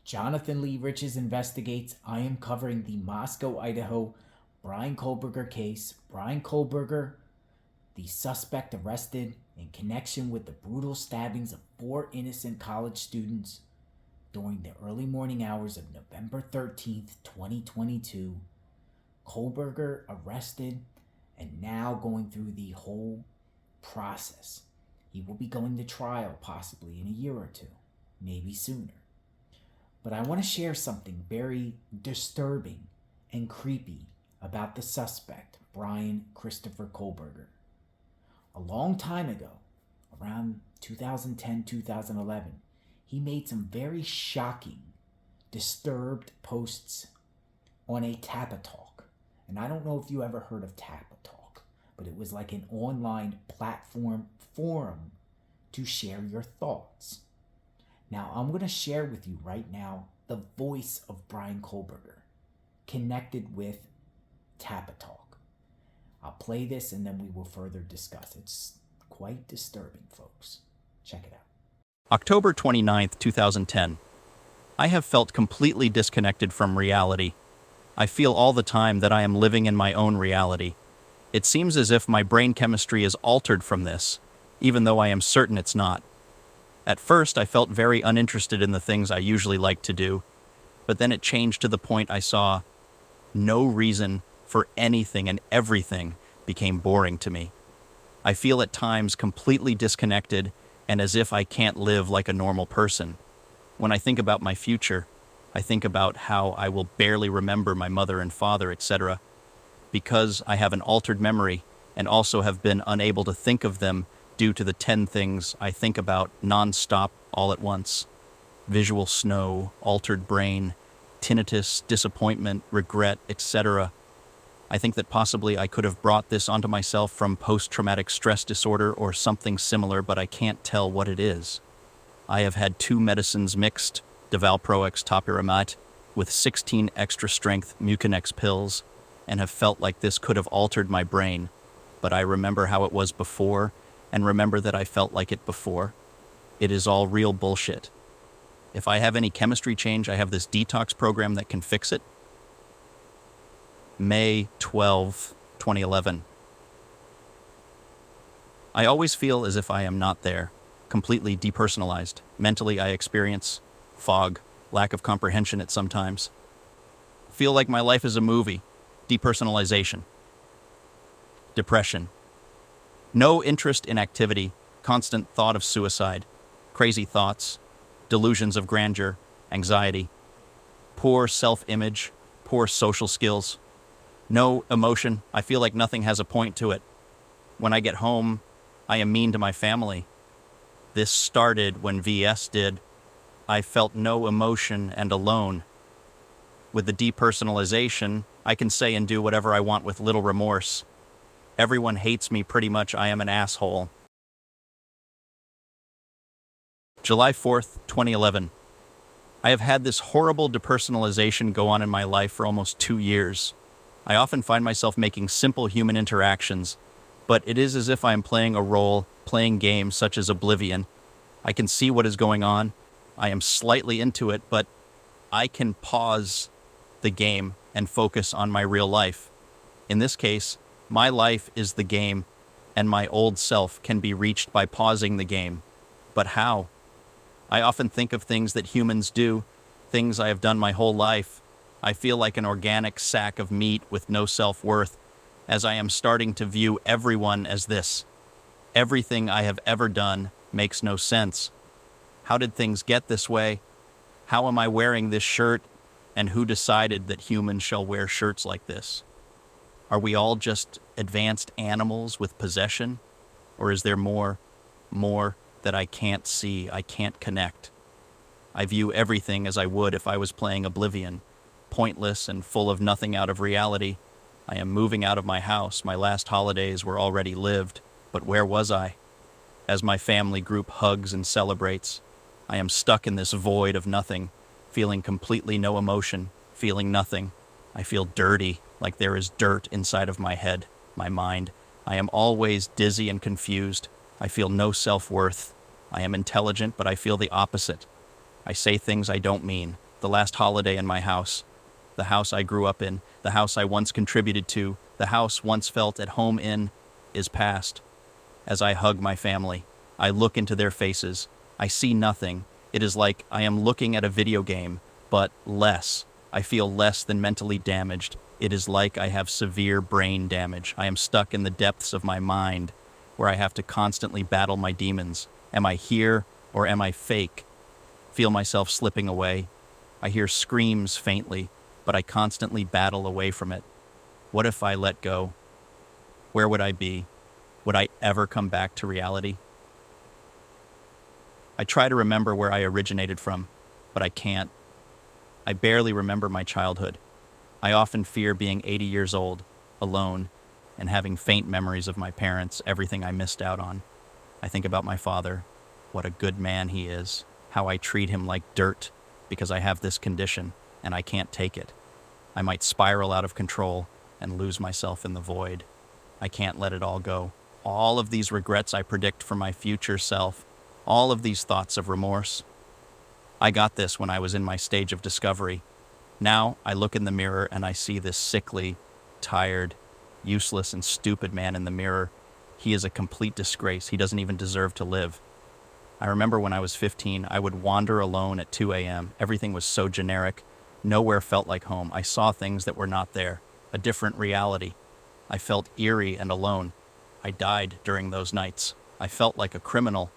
Jonathan Lee Riches Investigates. I am covering the Moscow, Idaho Bryan Kohberger case. Bryan Kohberger, the suspect arrested in connection with the brutal stabbings of 4 innocent college students during the early morning hours of November 13th, 2022. Kohberger arrested and now going through the whole process. He will be going to trial possibly in a year or two, maybe sooner. But I want to share something very disturbing and creepy about the suspect, Bryan Christopher Kohberger. A long time ago, around 2010, 2011, he made some very shocking, disturbed posts on a Tapatalk. And I don't know if you ever heard of Tapatalk, but it was like an online platform forum to share your thoughts. Now, I'm going to share with you right now the voice of Bryan Kohberger connected with Tapatalk. I'll play this and then we will further discuss. It's quite disturbing, folks. Check it out. October 29th, 2010. I have felt completely disconnected from reality. I feel all the time that I am living in my own reality. It seems as if my brain chemistry is altered from this, even though I am certain it's not. At first, I felt very uninterested in the things I usually like to do, but then it changed to the point I saw no reason for anything, and everything became boring to me. I feel at times completely disconnected and as if I can't live like a normal person. When I think about my future, I think about how I will barely remember my mother and father, etc., because I have an altered memory and also have been unable to think of them due to the 10 things I think about non-stop all at once. Visual snow, altered brain, tinnitus, disappointment, regret, etc. I think that possibly I could have brought this onto myself from post-traumatic stress disorder or something similar, but I can't tell what it is. I have had 2 medicines mixed, Devalproex topiramate, with 16 extra-strength Mucinex pills, and have felt like this could have altered my brain, but I remember how it was before, and remember that I felt like it before. It is all real bullshit. If I have any chemistry change, I have this detox program that can fix it. May 12, 2011. I always feel as if I am not there, completely depersonalized. Mentally, I experience fog, lack of comprehension at sometimes. Feel like my life is a movie. Depersonalization. Depression. No interest in activity, constant thought of suicide, crazy thoughts, delusions of grandeur, anxiety, poor self-image, poor social skills. No emotion. I feel like nothing has a point to it. When I get home, I am mean to my family. This started when VS did. I felt no emotion and alone. With the depersonalization, I can say and do whatever I want with little remorse. Everyone hates me pretty much. I am an asshole. July 4th, 2011. I have had this horrible depersonalization go on in my life for almost 2 years. I often find myself making simple human interactions, but it is as if I am playing a role, playing games such as Oblivion. I can see what is going on. I am slightly into it, but I can pause the game and focus on my real life. In this case, my life is the game, and my old self can be reached by pausing the game. But how? I often think of things that humans do, things I have done my whole life. I feel like an organic sack of meat with no self-worth, as I am starting to view everyone as this. Everything I have ever done makes no sense. How did things get this way? How am I wearing this shirt? And who decided that humans shall wear shirts like this? Are we all just advanced animals with possession? Or is there more that I can't see, I can't connect? I view everything as I would if I was playing Oblivion, pointless and full of nothing out of reality. I am moving out of my house. My last holidays were already lived, but where was I? As my family group hugs and celebrates, I am stuck in this void of nothing, feeling completely no emotion, feeling nothing. I feel dirty, like there is dirt inside of my head, my mind. I am always dizzy and confused. I feel no self-worth. I am intelligent, but I feel the opposite. I say things I don't mean. the last holiday in my house, the house I grew up in, the house I once contributed to, the house once felt at home in, is past. As I hug my family, I look into their faces. I see nothing. It is like I am looking at a video game, but less. I feel less than mentally damaged. It is like I have severe brain damage. I am stuck in the depths of my mind, where I have to constantly battle my demons. Am I here or am I fake? Feel myself slipping away. I hear screams faintly, but I constantly battle away from it. What if I let go? Where would I be? Would I ever come back to reality? I try to remember where I originated from, but I can't. I barely remember my childhood. I often fear being 80 years old, alone, and having faint memories of my parents, everything I missed out on. I think about my father, what a good man he is, how I treat him like dirt because I have this condition and I can't take it. I might spiral out of control and lose myself in the void. I can't let it all go. All of these regrets I predict for my future self, all of these thoughts of remorse. I got this when I was in my stage of discovery. Now I look in the mirror and I see this sickly, tired, useless, and stupid man in the mirror. He is a complete disgrace. He doesn't even deserve to live. I remember when I was 15, I would wander alone at 2 a.m. Everything was so generic. Nowhere felt like home. I saw things that were not there, a different reality. I felt eerie and alone. I died during those nights. I felt like a criminal.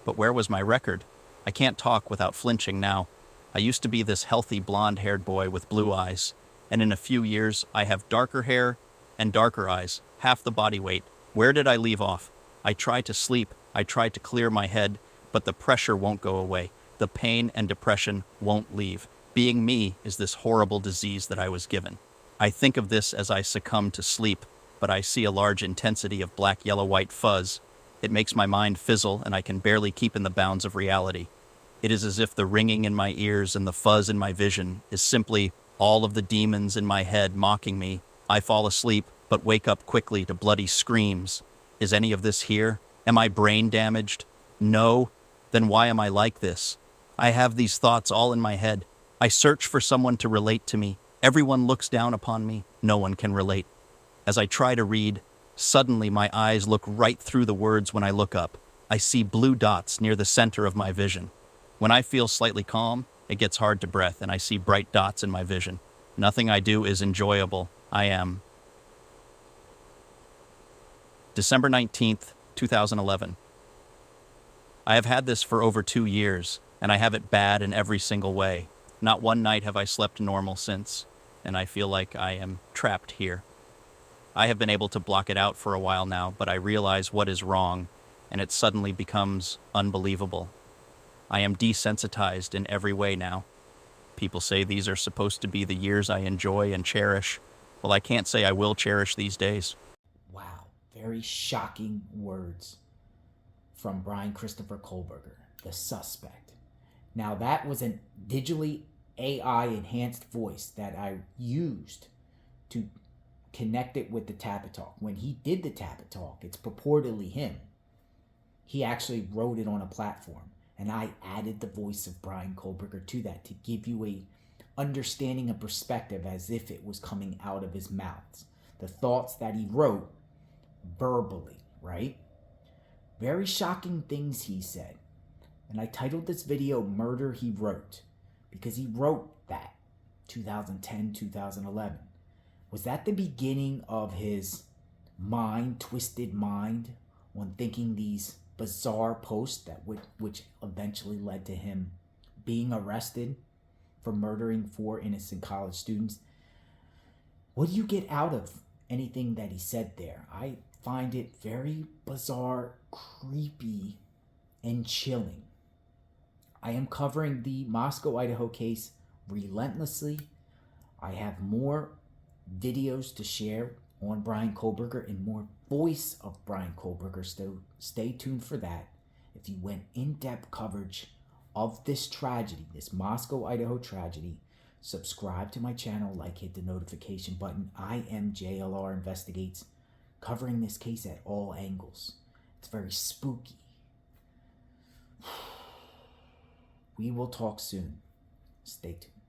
But where was my record? I can't talk without flinching now. I used to be this healthy blonde-haired boy with blue eyes, and in a few years I have darker hair and darker eyes, half the body weight. Where did I leave off? I try to sleep. I try to clear my head, but the pressure won't go away. The pain and depression won't leave. Being me is this horrible disease that I was given. I think of this as I succumb to sleep, but I see a large intensity of black, yellow, white fuzz. It makes my mind fizzle, and I can barely keep in the bounds of reality. It is as if the ringing in my ears and the fuzz in my vision is simply all of the demons in my head mocking me. I fall asleep, but wake up quickly to bloody screams. Is any of this here? Am I brain damaged? No. Then why am I like this? I have these thoughts all in my head. I search for someone to relate to me. Everyone looks down upon me. No one can relate. As I try to read, suddenly my eyes look right through the words when I look up. I see blue dots near the center of my vision. When I feel slightly calm, it gets hard to breathe and I see bright dots in my vision. Nothing I do is enjoyable. I am. December 19th, 2011. I have had this for over 2 years, and I have it bad in every single way. Not one night have I slept normal since, and I feel like I am trapped here. I have been able to block it out for a while now, but I realize what is wrong, and it suddenly becomes unbelievable. I am desensitized in every way now. People say these are supposed to be the years I enjoy and cherish. Well, I can't say I will cherish these days. Wow, very shocking words from Bryan Christopher Kohberger, the suspect. Now, that was a digitally AI enhanced voice that I used to connect it with the Tapatalk. When he did the Tapatalk, it's purportedly him. He actually wrote it on a platform, and I added the voice of Bryan Kohberger to that to give you a understanding and perspective as if it was coming out of his mouth. The thoughts that he wrote verbally, right? Very shocking things he said. And I titled this video Murder He Wrote because he wrote that 2010, 2011. Was that the beginning of his twisted mind on thinking these bizarre posts that which eventually led to him being arrested for murdering 4 innocent college students? What do you get out of anything that he said there? I find it very bizarre, creepy, and chilling. I am covering the Moscow, Idaho case relentlessly. I have more videos to share on Bryan Kohberger and more voice of Bryan Kohberger, so stay tuned for that. If you want in-depth coverage of this tragedy, this Moscow, Idaho tragedy, subscribe to my channel, hit the notification button. I am JLR Investigates, covering this case at all angles. It's very spooky. We will talk soon. Stay tuned.